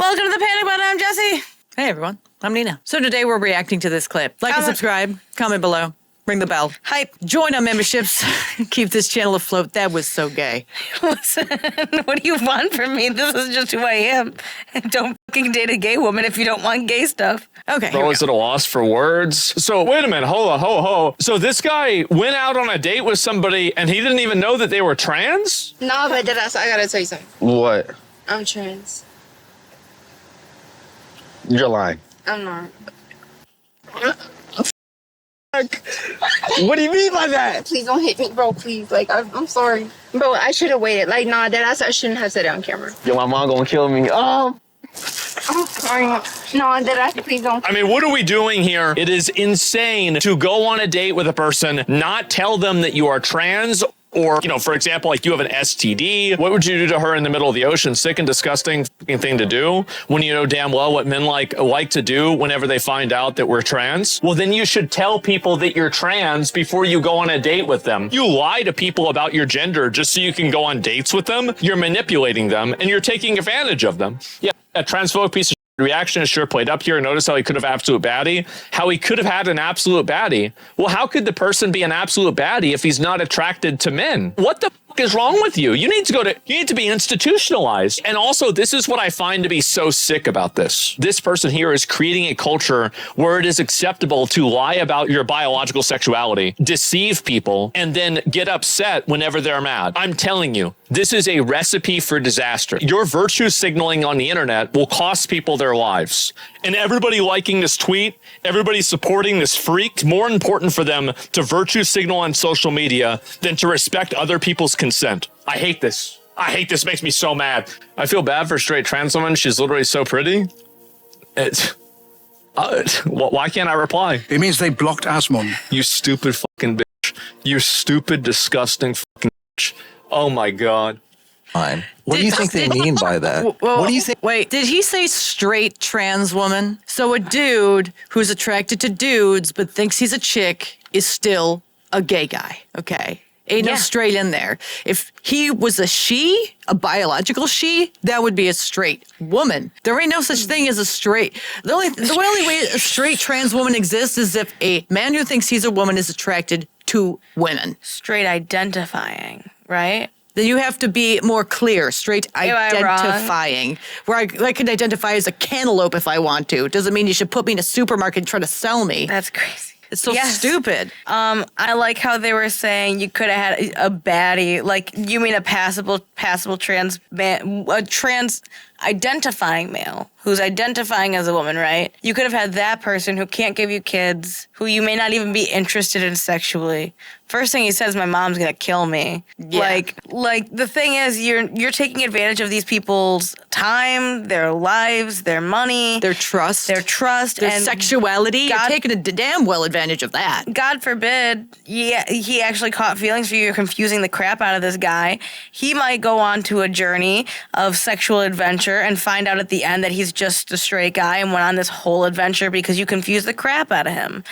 Welcome to the Panic Button. I'm Jesse. Hey, everyone. I'm Nina. So today we're reacting to this clip. Like and subscribe. Comment below. Ring the bell. Hype. Join our memberships. Keep this channel afloat. That was so gay. Listen, what do you want from me? This is just who I am. Don't fucking date a gay woman if you don't want gay stuff. Okay. Always at a loss for words. So wait a minute. Hold on. Ho. So this guy went out on a date with somebody and he didn't even know that they were trans? No, but I gotta tell you something. What? I'm trans. You're lying. I'm not. What do you mean by that? Please don't hit me, bro. Please. Like, I'm sorry. Bro, I should have waited. Like, nah, I shouldn't have said it on camera. Yo, my mom gonna kill me. Oh. I'm sorry. No, please don't. I mean, what are we doing here? It is insane to go on a date with a person, not tell them that you are trans. Or, you know, for example, like you have an STD. What would you do to her in the middle of the ocean? Sick and disgusting thing to do when you know damn well what men like to do whenever they find out that we're trans. Well, then you should tell people that you're trans before you go on a date with them. You lie to people about your gender just so you can go on dates with them. You're manipulating them and you're taking advantage of them. Yeah, a transphobic piece of reaction is sure played up here. Notice how he could have absolute baddie. How he could have had an absolute baddie. Well, how could the person be an absolute baddie if he's not attracted to men? What the fuck is wrong with you? You need to be institutionalized. And also, this is what I find to be so sick about this. This person here is creating a culture where it is acceptable to lie about your biological sexuality, deceive people, and then get upset whenever they're mad. I'm telling you, this is a recipe for disaster. Your virtue signaling on the internet will cost people their lives. And everybody liking this tweet, everybody supporting this freak, it's more important for them to virtue signal on social media than to respect other people's consent. I hate this. I hate this. Makes me so mad. I feel bad for a straight trans woman. She's literally so pretty. Why can't I reply? It means they blocked Asmon. You stupid fucking bitch. You stupid, disgusting fucking bitch. Oh my God. Fine. What do you think they mean by that? Well, what do you think? Wait, did he say straight trans woman? So a dude who's attracted to dudes but thinks he's a chick is still a gay guy, okay? Ain't no straight in there. If he was a she, a biological she, that would be a straight woman. There ain't no such thing as a straight. The only way a straight trans woman exists is if a man who thinks he's a woman is attracted to women. Straight identifying, right? Then you have to be more clear, straight identifying. Where I can identify as a cantaloupe if I want to. It doesn't mean you should put me in a supermarket and try to sell me. That's crazy. It's so stupid. I like how they were saying you could have had a baddie. Like, you mean a passable trans man, a trans identifying male who's identifying as a woman, right? You could have had that person who can't give you kids, who you may not even be interested in sexually. First thing he says, my mom's gonna kill me. Yeah. Like the thing is, you're taking advantage of these people's time, their lives, their money, their trust, their and sexuality. You're taking a damn well advantage of that. God forbid, he actually caught feelings for you. You're confusing the crap out of this guy. He might go on to a journey of sexual adventure and find out at the end that he's just a straight guy and went on this whole adventure because you confused the crap out of him.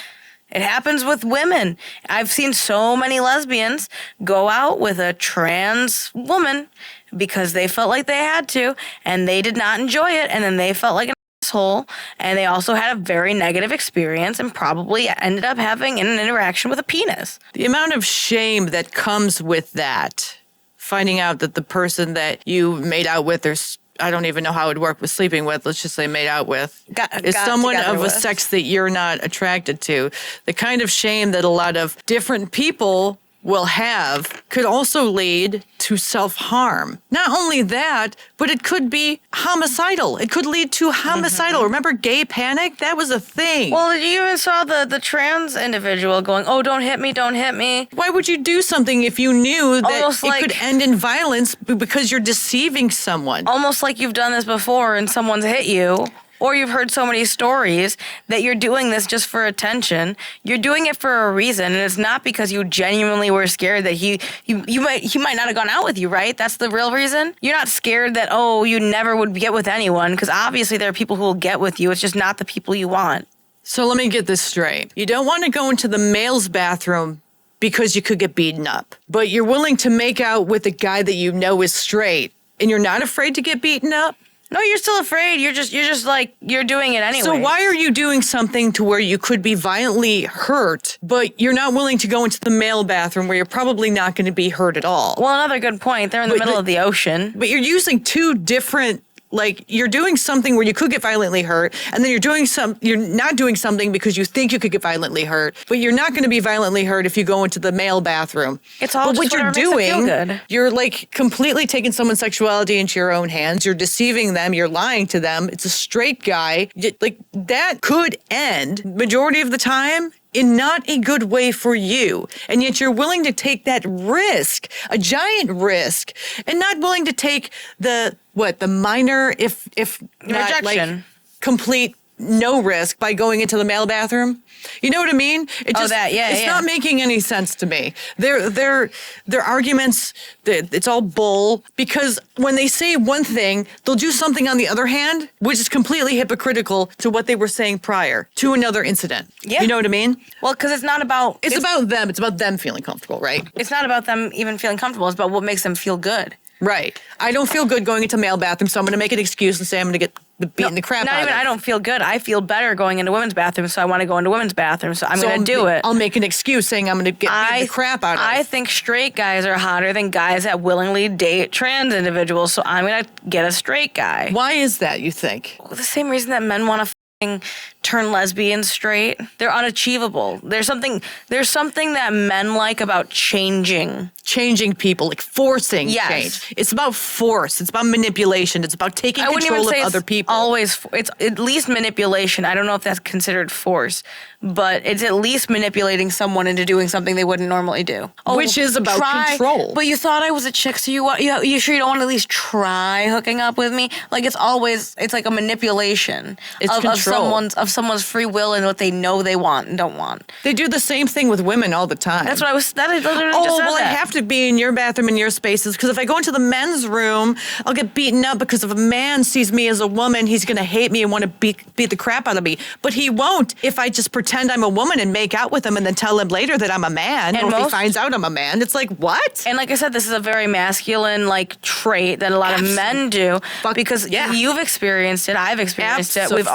It happens with women. I've seen so many lesbians go out with a trans woman because they felt like they had to, and they did not enjoy it, and then they felt like an asshole, and they also had a very negative experience and probably ended up having an interaction with a penis. The amount of shame that comes with that, finding out that the person that you made out with, or I don't even know how it would work with sleeping with, let's just say made out with, is someone of a sex that you're not attracted to. The kind of shame that a lot of different people will have could also lead to self-harm. Not only that, but it could be homicidal. It could lead to homicidal. Remember gay panic? That was a thing. Well, you even saw the trans individual going, oh, don't hit me, don't hit me. Why would you do something if you knew that it could end in violence because you're deceiving someone? Almost like you've done this before and someone's hit you. Or you've heard so many stories that you're doing this just for attention. You're doing it for a reason, and it's not because you genuinely were scared that he might not have gone out with you, right? That's the real reason. You're not scared that, oh, you never would get with anyone, because obviously there are people who will get with you. It's just not the people you want. So let me get this straight. You don't want to go into the male's bathroom because you could get beaten up, but you're willing to make out with a guy that you know is straight, and you're not afraid to get beaten up? No, you're still afraid. You're just like, you're doing it anyway. So why are you doing something to where you could be violently hurt, but you're not willing to go into the male bathroom where you're probably not going to be hurt at all? Well, another good point. They're in the middle of the ocean. But you're using two different, like, you're doing something where you could get violently hurt, and then you're not doing something because you think you could get violently hurt, but you're not going to be violently hurt if you go into the male bathroom. It's all but just what you're whatever makes them doing, feel good. you're like completely taking someone's sexuality into your own hands. You're deceiving them. You're lying to them. It's a straight guy. Like, that could end majority of the time in not a good way for you. And yet you're willing to take that risk, a giant risk, and not willing to take the minor, if not Rejection. like complete no risk by going into the male bathroom. You know what I mean? It's not making any sense to me. Their arguments, it's all bull, because when they say one thing, they'll do something on the other hand, which is completely hypocritical to what they were saying prior to another incident. Yeah. You know what I mean? Well, because it's not about... It's about them. It's about them feeling comfortable, right? It's not about them even feeling comfortable. It's about what makes them feel good. Right. I don't feel good going into male bathroom, so I'm going to make an excuse and say I'm going to get beating the crap out Not of. even I don't feel good. I feel better going into women's bathroom, so I want to go into women's bathroom, so I'm going to do it. I'll make an excuse saying I'm going to get beating the crap out of. I think straight guys are hotter than guys that willingly date trans individuals, so I'm going to get a straight guy. Why is that, you think? The same reason that men want to turn lesbian straight. They're unachievable. There's something that men like about changing people, like forcing Yes. change. It's about force. It's about manipulation. It's about taking control of other people. It's at least manipulation. I don't know if that's considered force, but it's at least manipulating someone into doing something they wouldn't normally do. Which is about control. But you thought I was a chick, so you sure you don't want to at least try hooking up with me? Like, it's like a manipulation It's of control. someone's free will and what they know they want and don't want. They do the same thing with women all the time. That's what I was. That I literally Oh, just said well, I that. have to be in your bathroom, in your spaces, because if I go into the men's room, I'll get beaten up because if a man sees me as a woman, he's going to hate me and want to beat the crap out of me. But he won't if I just pretend I'm a woman and make out with him and then tell him later that I'm a man. And or if he most- finds out I'm a man, it's like, what? And like I said, this is a very masculine trait that a lot of men do because yeah. you've experienced it, I've experienced it. We've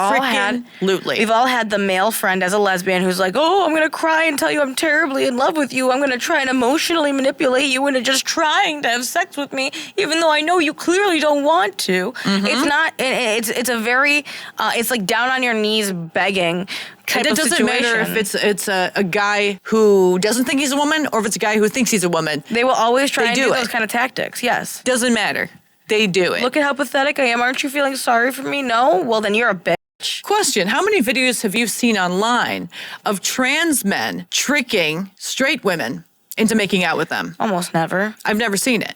all had the male friend as a lesbian who's like, oh, I'm gonna cry and tell you I'm terribly in love with you. I'm gonna try and emotionally manipulate you into just trying to have sex with me, even though I know you clearly don't want to. Mm-hmm. It's not. It's a very. It's like down on your knees begging. Type It of doesn't situation. matter if it's a guy who doesn't think he's a woman or if it's a guy who thinks he's a woman. They will always try They and do do it. those kind of tactics. Yes. Doesn't matter. They do it. Look at how pathetic I am. Aren't you feeling sorry for me? No? Well, then you're a bitch. Question: how many videos have you seen online of trans men tricking straight women into making out with them? Almost never. I've never seen it.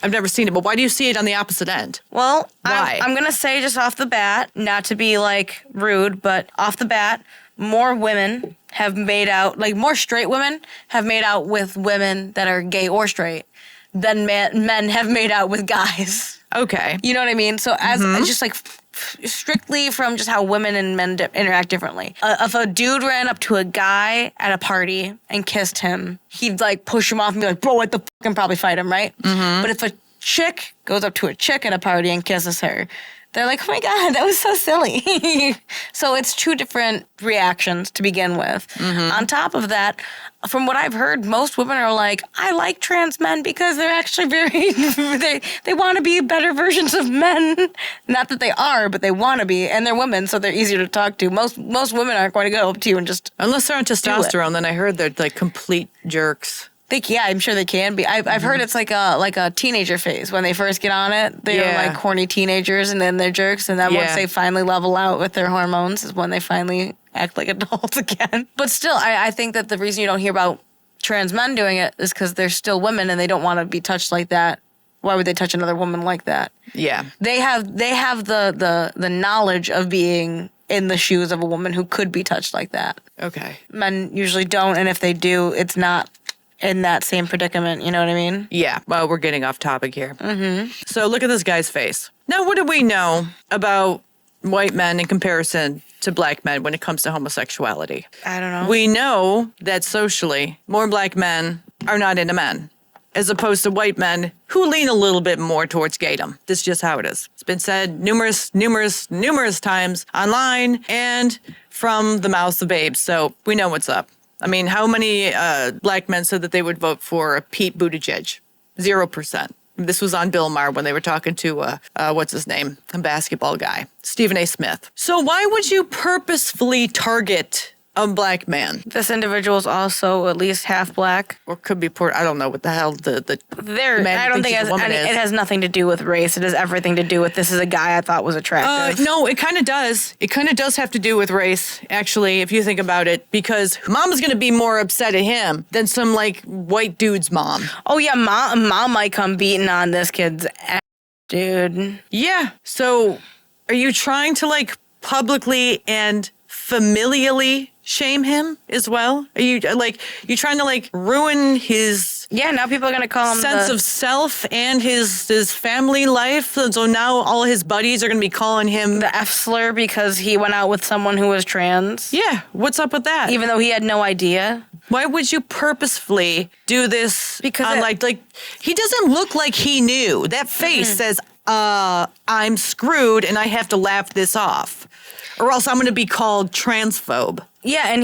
I've never seen it. But why do you see it on the opposite end? Well, Why? I'm going to say just off the bat, not to be like rude, but off the bat, more women have made out, like more straight women have made out with women that are gay or straight than men have made out with guys. Okay. You know what I mean? So as just like strictly from just how women and men interact differently. If a dude ran up to a guy at a party and kissed him, he'd like push him off and be like, bro, what the fuck, and probably fight him, right? But if a chick goes up to a chick at a party and kisses her, they're like, oh my God, that was so silly. So it's two different reactions to begin with. On top of that, from what I've heard, most women are like, I like trans men because they're actually very, they want to be better versions of men. Not that they are, but they want to be. And they're women, so they're easier to talk to. Most women aren't going to go up to you and just, Unless they're on testosterone, then I heard they're like complete jerks. yeah, I'm sure they can be. I've heard it's like a teenager phase. When they first get on it, they're Yeah. like horny teenagers, and then they're jerks. And then once Yeah. they finally level out with their hormones is when they finally act like adults again. But still, I think that the reason you don't hear about trans men doing it is because they're still women and they don't want to be touched like that. Why would they touch another woman like that? Yeah. They have the knowledge of being in the shoes of a woman who could be touched like that. Okay. Men usually don't, and if they do, it's not in that same predicament, you know what I mean? Yeah. Well, we're getting off topic here. So look at this guy's face. Now, what do we know about white men in comparison to black men when it comes to homosexuality? I don't know. We know that socially, more black men are not into men. as opposed to white men who lean a little bit more towards gaydom. This is just how it is. It's been said numerous times online and from the mouths of babes. So we know what's up. I mean, how many black men said that they would vote for Pete Buttigieg? 0%. This was on Bill Maher when they were talking to, what's his name? A basketball guy, Stephen A. Smith. So why would you purposefully target a black man? This individual is also at least half black. Or could be poor. I don't know what the hell the man I don't think thinks the woman is. it has nothing to do with race. It has everything to do with this is a guy I thought was attractive. No, it kind of does. It kind of does have to do with race, actually, if you think about it, because mom is going to be more upset at him than some like white dude's mom. Oh yeah, mom might come beating on this kid's ass, dude. Yeah. So are you trying to like publicly and familially shame him as well? Are you trying to like ruin his now people are gonna call him sense of self and his family life? So now all his buddies are gonna be calling him the F slur because he went out with someone who was trans. Yeah, what's up with that? Even though he had no idea. Why would you purposefully do this? Because like he doesn't look like he knew. That face says, I'm screwed and I have to laugh this off. Or else I'm going to be called transphobe. Yeah, and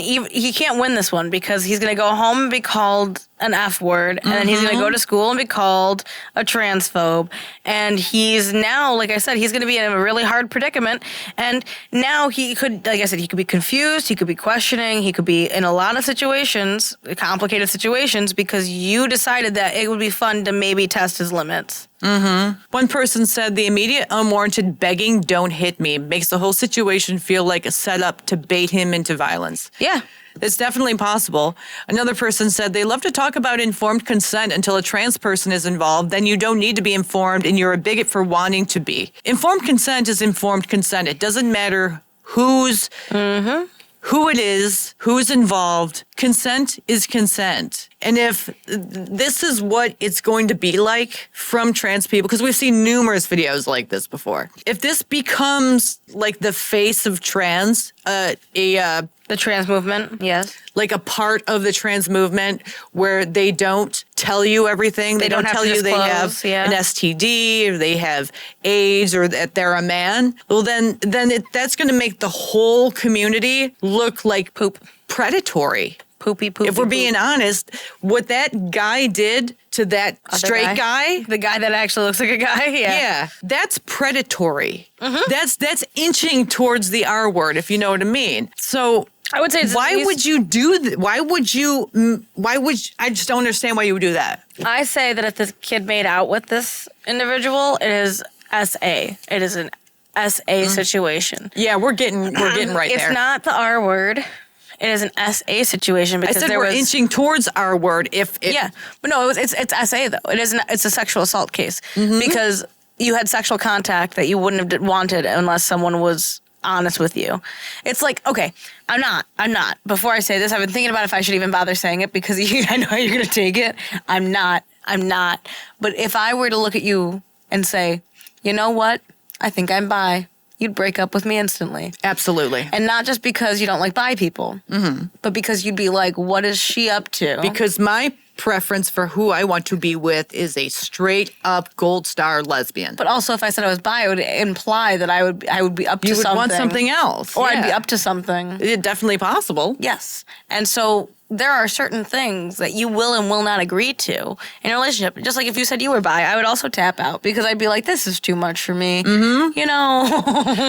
he can't win this one because he's going to go home and be called an F word, and then he's going to go to school and be called a transphobe. And he's now, like I said, he's going to be in a really hard predicament. And now he could, like I said, he could be confused, he could be questioning, he could be in a lot of situations, complicated situations, because you decided that it would be fun to maybe test his limits. One person said the immediate unwarranted begging, "Don't hit me," makes the whole situation feel like a setup to bait him into violence. Yeah. It's definitely possible. Another person said they love to talk about informed consent until a trans person is involved. Then you don't need to be informed and you're a bigot for wanting to be. Informed consent is informed consent. It doesn't matter who it is, who's involved. Consent is consent. And if this is what it's going to be like from trans people, because we've seen numerous videos like this before, if this becomes like the face of trans, The trans movement, yes. like a part of the trans movement where they don't tell you everything. They don't have tell to you they have disclose, yeah. an STD or they have AIDS or that they're a man. Well, then that's going to make the whole community look like predatory. Poopy. If we're being honest, what that guy did to that straight guy, the guy that actually looks like a guy, yeah, that's predatory. That's inching towards the R word, if you know what I mean. So I would say why would you do that? Why would I just don't understand why you would do that. I say that if this kid made out with this individual, it is SA. It is an SA situation. Yeah, we're getting right there. It's not the R word. It is an SA situation because I said we're inching towards R word. If yeah, but no, it's SA though. It isn't. It's a sexual assault case because you had sexual contact that you wouldn't have wanted unless someone was honest with you. It's like, okay, I'm not. Before I say this, I've been thinking about if I should even bother saying it because I know how you're gonna take it. I'm not. But if I were to look at you and say, you know what, I think I'm bi, you'd break up with me instantly. Absolutely. And not just because you don't like bi people, but because you'd be like, what is she up to? Because my preference for who I want to be with is a straight up gold star lesbian. But also, if I said I was bi, it would imply that I would be up to something. You would want something else. Or I'd be up to something. It's definitely possible. Yes. And so there are certain things that you will and will not agree to in a relationship. Just like if you said you were bi, I would also tap out because I'd be like, this is too much for me. You know?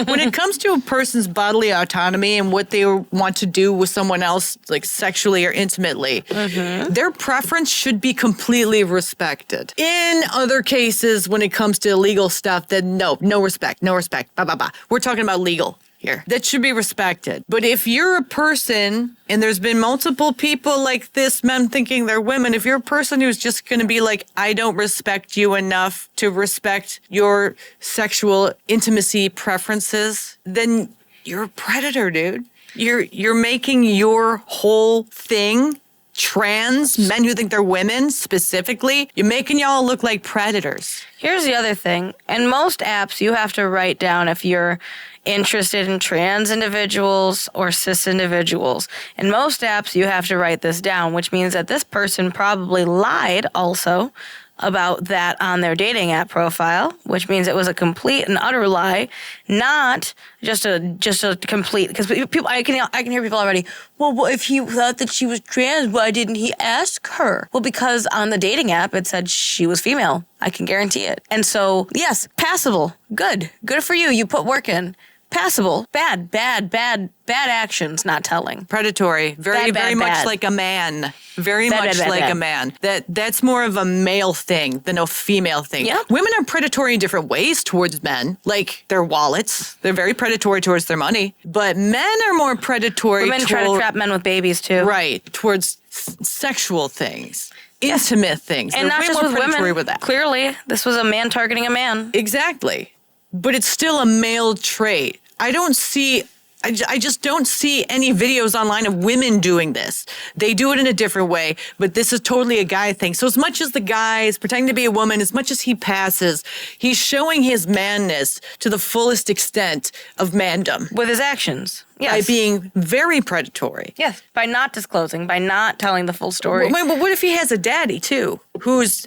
When it comes to a person's bodily autonomy and what they want to do with someone else, like sexually or intimately, their preference should be completely respected. In other cases, when it comes to illegal stuff, then no respect, blah, blah, blah. We're talking about legal here. That should be respected. But if you're a person, and there's been multiple people like this, men thinking they're women, if you're a person who's just going to be like, I don't respect you enough to respect your sexual intimacy preferences, then you're a predator, dude. You're making your whole thing trans men who think they're women specifically, you're making y'all look like predators. Here's the other thing. In most apps, you have to write down if you're interested in trans individuals or cis individuals. In most apps, you have to write this down, which means that this person probably lied also about that on their dating app profile, which means it was a complete and utter lie, not just a complete, because people, I can hear people already, well, if he thought that she was trans, why didn't he ask her? Well, because on the dating app, it said she was female. I can guarantee it. And so, yes, passable. Good for you. You put work in. Passable. Bad actions, not telling. Predatory. Very bad. much like a man. Very much like a man. That's more of a male thing than a female thing. Yeah. Women are predatory in different ways towards men, like their wallets. They're very predatory towards their money. But men are more predatory. Women try to trap men with babies too. Right. Towards sexual things. Intimate things. And They're not way just more with predatory women. with that. Clearly, this was a man targeting a man. Exactly. But it's still a male trait. I just don't see any videos online of women doing this. They do it in a different way, but this is totally a guy thing. So as much as the guy is pretending to be a woman, as much as he passes, he's showing his manness to the fullest extent of mandom. With his actions. Yes. By being very predatory. Yes. By not disclosing, by not telling the full story. Wait, but what if he has a daddy too, who's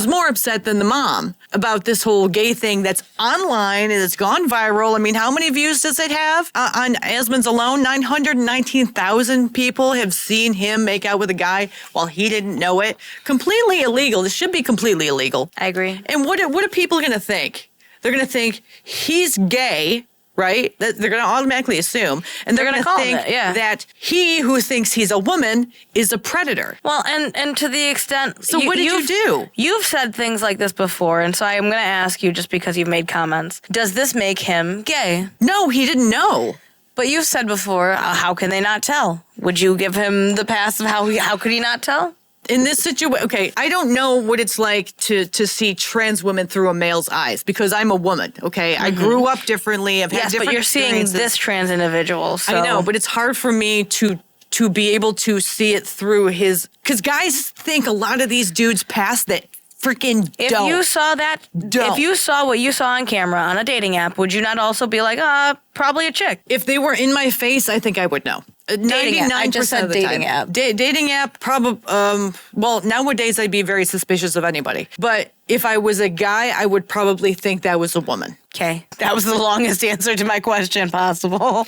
more upset than the mom about this whole gay thing that's online and it's gone viral? I mean, how many views does it have? On Asmund's alone, 919,000 people have seen him make out with a guy while he didn't know it. Completely illegal. This should be completely illegal. I agree. And what are people going to think? They're going to think he's gay. Right? They're going to automatically assume. And they're going to think that he who thinks he's a woman is a predator. Well, and to the extent... So what did you do? You've said things like this before, and so I'm going to ask you just because you've made comments. Does this make him gay? No, he didn't know. But you've said before, how can they not tell? Would you give him the pass of how could he not tell? In this situation, okay, I don't know what it's like to see trans women through a male's eyes because I'm a woman, okay? I grew up differently. I've had different but you're seeing this trans individual, so... I know, but it's hard for me to be able to see it through his... Because guys think a lot of these dudes past that freaking don't. If you saw that, if you saw what you saw on camera on a dating app, would you not also be like, probably a chick? If they were in my face, I think I would know. 99% I just said of the dating time. app. Dating app, probably. Well, nowadays I'd be very suspicious of anybody. But if I was a guy, I would probably think that was a woman. Okay, that was the longest answer to my question possible.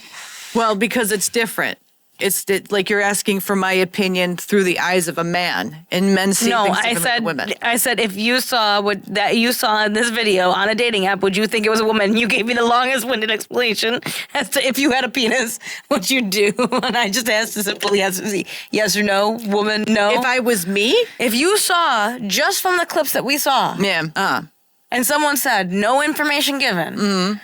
Well, because it's different. It's like you're asking for my opinion through the eyes of a man, and men see things differently than women. I said if you saw that you saw in this video on a dating app, would you think it was a woman? You gave me the longest-winded explanation as to if you had a penis, what you'd do, and I just asked a simple yes or no, woman, no. If I was me, if you saw just from the clips that we saw, and someone said no information given,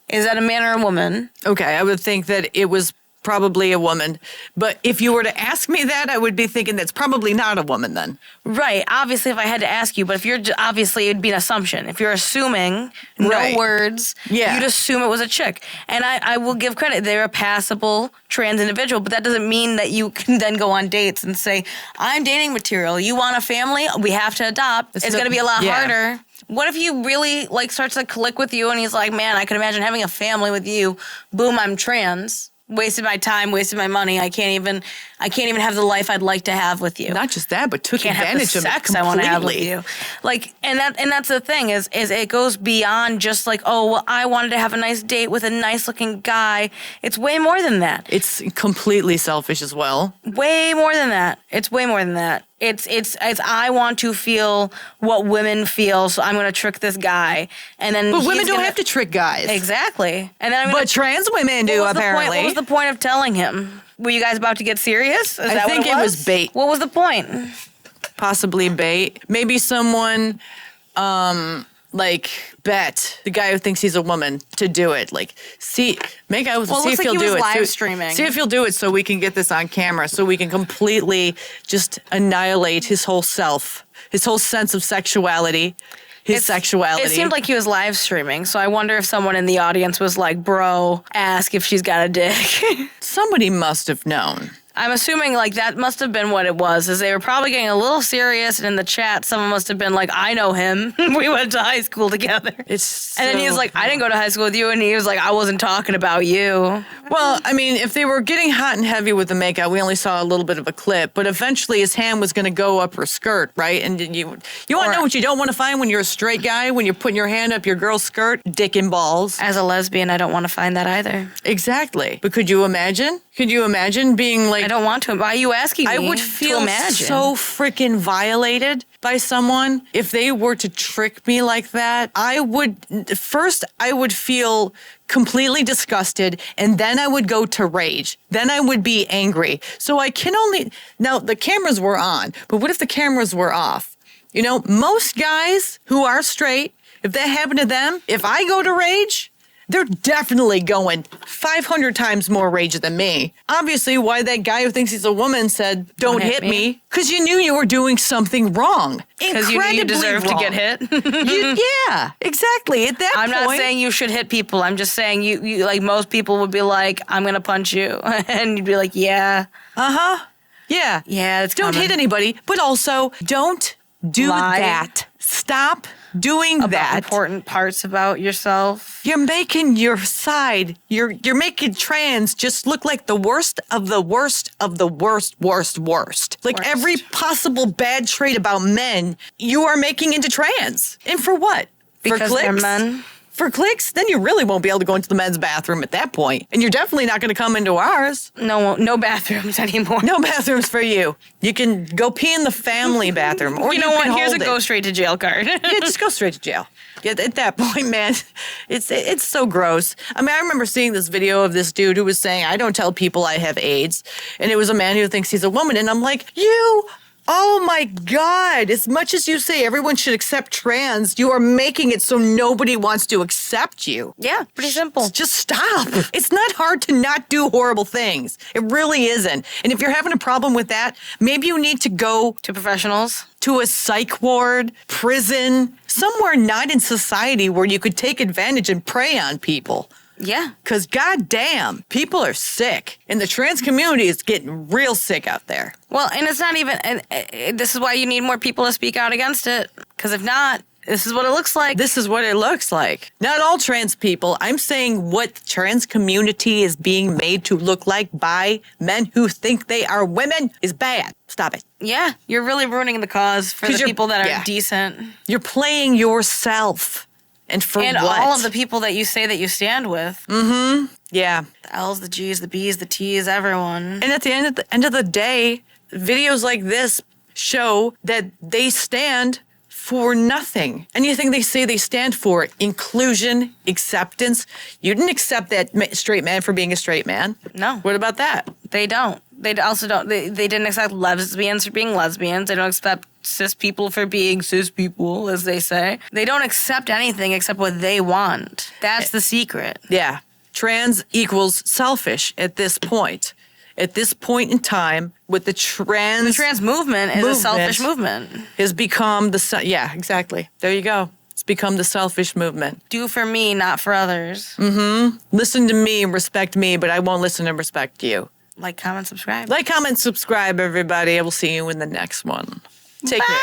is that a man or a woman? Okay, I would think that it was probably a woman. But if you were to ask me that, I would be thinking that's probably not a woman then. Right. Obviously, if I had to ask you, but if you're obviously, it'd be an assumption. If you're assuming no words, you'd assume it was a chick. And I will give credit. They're a passable trans individual, but that doesn't mean that you can then go on dates and say, I'm dating material. You want a family? We have to adopt. It's going to be a lot harder. What if he really starts to click with you and he's like, man, I could imagine having a family with you. Boom, I'm trans. Wasted my time, wasted my money. I can't even have the life I'd like to have with you. Not just that, but took advantage of it completely. I want to have with you. And that's the thing is it goes beyond just I wanted to have a nice date with a nice looking guy. It's way more than that. It's completely selfish as well. Way more than that. It's way more than that. It's I want to feel what women feel, so I'm going to trick this guy, and then. But women don't have to trick guys. Exactly, and then but trans women do apparently. What was the point of telling him? Were you guys about to get serious? I think it was bait. What was the point? Possibly bait. Maybe someone. Bet the guy who thinks he's a woman to do it. See if he'll do it. Live streaming. See if he'll do it so we can get this on camera, so we can completely just annihilate his whole self, his whole sense of sexuality, sexuality. It seemed like he was live streaming, so I wonder if someone in the audience was like, bro, ask if she's got a dick. Somebody must have known. I'm assuming like that must have been what it was, is they were probably getting a little serious, and in the chat, someone must have been like, I know him. We went to high school together. And then he was like, I didn't go to high school with you, and he was like, I wasn't talking about you. Well, I mean, if they were getting hot and heavy with the makeout, we only saw a little bit of a clip, but eventually his hand was going to go up her skirt, right? And you want to know what you don't want to find when you're a straight guy, when you're putting your hand up your girl's skirt? Dick and balls. As a lesbian, I don't want to find that either. Exactly. But could you imagine? Could you imagine being like... I don't want to. Why are you asking me I would to feel imagine? so freaking violated by someone if they were to trick me like that. I would feel completely disgusted, and then I would go to rage. Then I would be angry. So I can only... Now, the cameras were on, but what if the cameras were off? You know, most guys who are straight, if that happened to them, if I go to rage... They're definitely going 500 times more rage than me. Obviously, why that guy who thinks he's a woman said, don't hit me. Because you knew you were doing something wrong. Because you knew you deserved to get hit. Yeah, exactly. At that point. I'm not saying you should hit people. I'm just saying you like most people would be like, I'm going to punch you. And you'd be like, yeah. Uh-huh. Yeah. Yeah, it's Don't hit anybody, but also don't do that. Stop doing that. Important parts about yourself. You're making your side, you're making trans just look like the worst of the worst of the worst. Like every possible bad trait about men, you are making into trans. And for what? Because for clicks? they're men. For clicks? Then you really won't be able to go into the men's bathroom at that point. And you're definitely not going to come into ours. No bathrooms anymore. No bathrooms for you. You can go pee in the family bathroom. Or you know what? Here's a go go straight to jail card. Yeah, just go straight to jail. Yeah, at that point, man, it's so gross. I mean, I remember seeing this video of this dude who was saying, I don't tell people I have AIDS. And it was a man who thinks he's a woman. And I'm like, oh my God, as much as you say everyone should accept trans, you are making it so nobody wants to accept you. Yeah, pretty simple. Just stop. It's not hard to not do horrible things. It really isn't. And if you're having a problem with that, maybe you need to go to professionals, to a psych ward, prison, somewhere not in society where you could take advantage and prey on people. Yeah. Because goddamn, people are sick. And the trans community is getting real sick out there. Well, and it's not even, and this is why you need more people to speak out against it. Because if not, this is what it looks like. This is what it looks like. Not all trans people. I'm saying what the trans community is being made to look like by men who think they are women is bad. Stop it. Yeah, you're really ruining the cause for the people that are decent. You're playing yourself. And for and what? all of the people that you say that you stand with. Mm-hmm. Yeah. The L's, the G's, the B's, the T's, everyone. And at the end of the day, videos like this show that they stand for nothing. Anything they say they stand for, inclusion, acceptance. You didn't accept that straight man for being a straight man. No. What about that? They don't. They also don't. They didn't accept lesbians for being lesbians. They don't accept cis people for being cis people, as they say. They don't accept anything except what they want. That's the secret. Yeah. Trans equals selfish at this point. At this point in time, with the trans movement is a selfish movement. Has become yeah, exactly. There you go. It's become the selfish movement. Do for me, not for others. Mm-hmm. Listen to me and respect me, but I won't listen and respect you. Like, comment, subscribe. Like, comment, subscribe, everybody. I will see you in the next one. Take care.